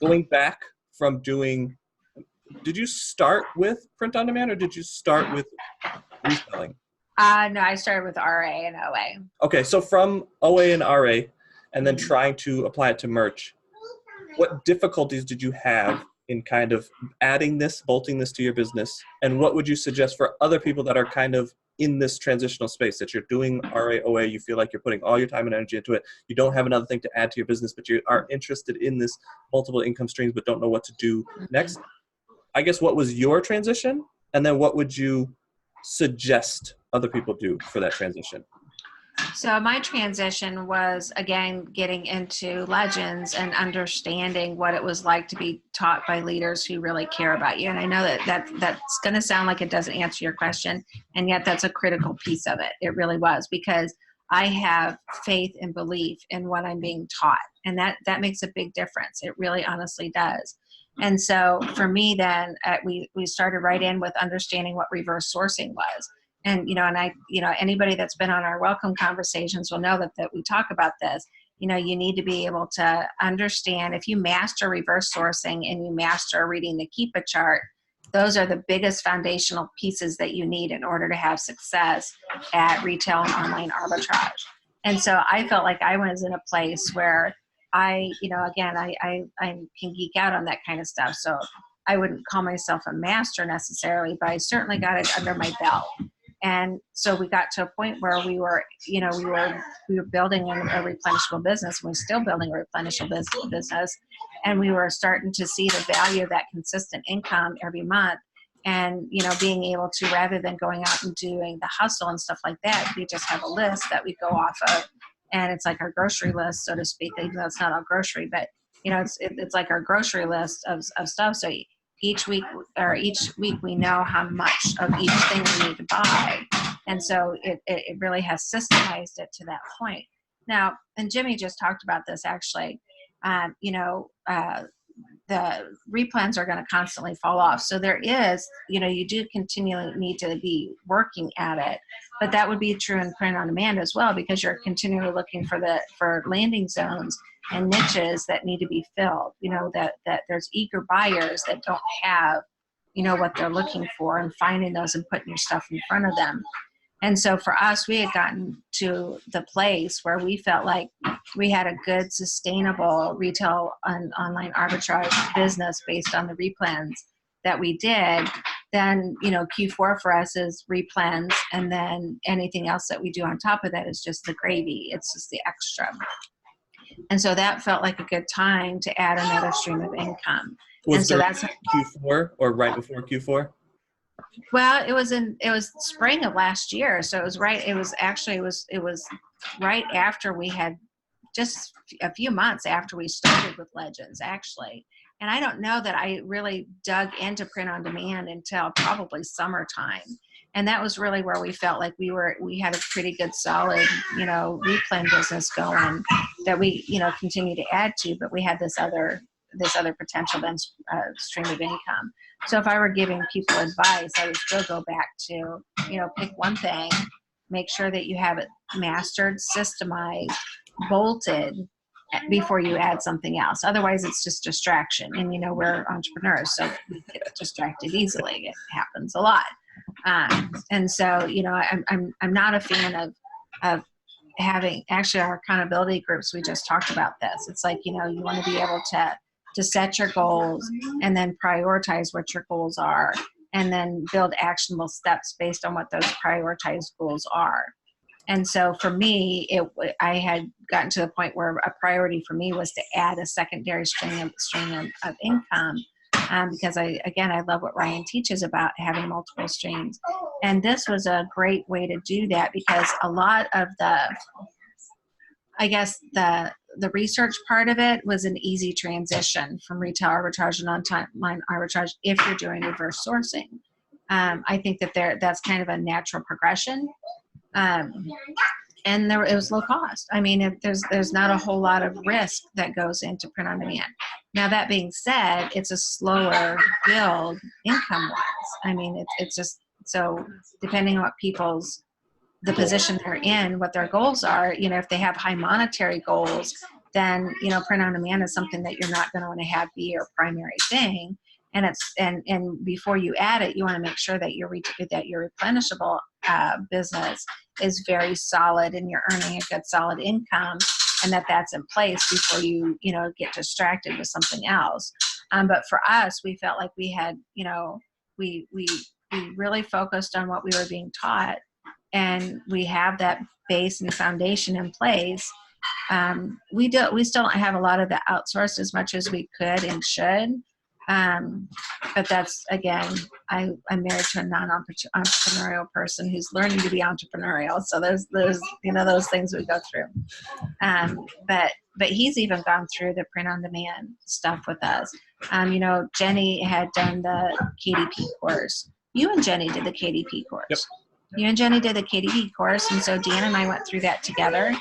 going back from doing, did you start with print on demand or did you start with reselling? No, I started with RA and OA. Okay, so from OA and RA, and then trying to apply it to merch, what difficulties did you have in kind of adding this, bolting this to your business? And what would you suggest for other people that are kind of in this transitional space, that you're doing RA, OA, you feel like you're putting all your time and energy into it, you don't have another thing to add to your business, but you are interested in this multiple income streams, but don't know what to do next? I guess, what was your transition? And then what would you suggest other people do for that transition? So my transition was, again, getting into legends and understanding what it was like to be taught by leaders who really care about you. And I know that's going to sound like it doesn't answer your question, and yet that's a critical piece of it. It really was, because I have faith and belief in what I'm being taught, and that makes a big difference. It really honestly does. And so for me then, we started right in with understanding what reverse sourcing was. And, anybody that's been on our welcome conversations will know that we talk about this. You need to be able to understand, if you master reverse sourcing and you master reading the Keepa chart, those are the biggest foundational pieces that you need in order to have success at retail and online arbitrage. And so I felt like I was in a place where I can geek out on that kind of stuff. So I wouldn't call myself a master necessarily, but I certainly got it under my belt. And so we got to a point where we were building a replenishable business. We're still building a replenishable business, and we were starting to see the value of that consistent income every month. And being able to, rather than going out and doing the hustle and stuff like that, we just have a list that we go off of, and it's like our grocery list, so to speak. Even though it's not all grocery, but it's like our grocery list of stuff. So each week we know how much of each thing we need to buy. And so it really has systemized it to that point. Now, and Jimmy just talked about this actually, the replens are going to constantly fall off. So there is, you do continually need to be working at it, but that would be true in print on demand as well, because you're continually looking for landing zones and niches that need to be filled, that there's eager buyers that don't have, what they're looking for, and finding those and putting your stuff in front of them. And so for us, we had gotten to the place where we felt like we had a good, sustainable retail and online arbitrage business based on the replens that we did. Then, Q4 for us is replens, and then anything else that we do on top of that is just the gravy. It's just the extra. And so that felt like a good time to add another stream of income. Was that's Q4 or right before Q4? Well, it was spring of last year. So it was right after we had, just a few months after we started with Legends, actually. And I don't know that I really dug into print on demand until probably summertime. And that was really where we felt like we had a pretty good solid, replen business going that we, continue to add to, but we had this other potential then stream of income. So if I were giving people advice, I would still go back to, pick one thing, make sure that you have it mastered, systemized, bolted before you add something else. Otherwise, it's just distraction. And, we're entrepreneurs, so we get distracted easily. It happens a lot. And so, I'm not a fan of having, actually our accountability groups, we just talked about this. It's like, you want to be able to set your goals and then prioritize what your goals are, and then build actionable steps based on what those prioritized goals are. And so for me, I had gotten to the point where a priority for me was to add a secondary stream of income, because I love what Ryan teaches about having multiple streams. And this was a great way to do that, because a lot of the research part of it was an easy transition from retail arbitrage and online arbitrage if you're doing reverse sourcing. I think that's kind of a natural progression. And it was low cost. I mean, there's not a whole lot of risk that goes into print on demand. Now, that being said, it's a slower build income-wise. I mean, it's just, so depending on what the position they're in, what their goals are, if they have high monetary goals, then, you know, print on demand is something that you're not going to want to have be your primary thing. And and before you add it, you want to make sure that your replenishable business is very solid and you're earning a good solid income, and that's in place before you get distracted with something else. But for us, we felt like we had, we really focused on what we were being taught, and we have that base and foundation in place. We still don't have a lot of the outsourced as much as we could and should. But that's, again, I'm married to a non-entrepreneurial person who's learning to be entrepreneurial. So there's those things we go through. But he's even gone through the print on demand stuff with us. Jenny had done the KDP course. You and Jenny did the KDP course. Yep. You and Jenny did the KDP course, and so Dan and I went through that together.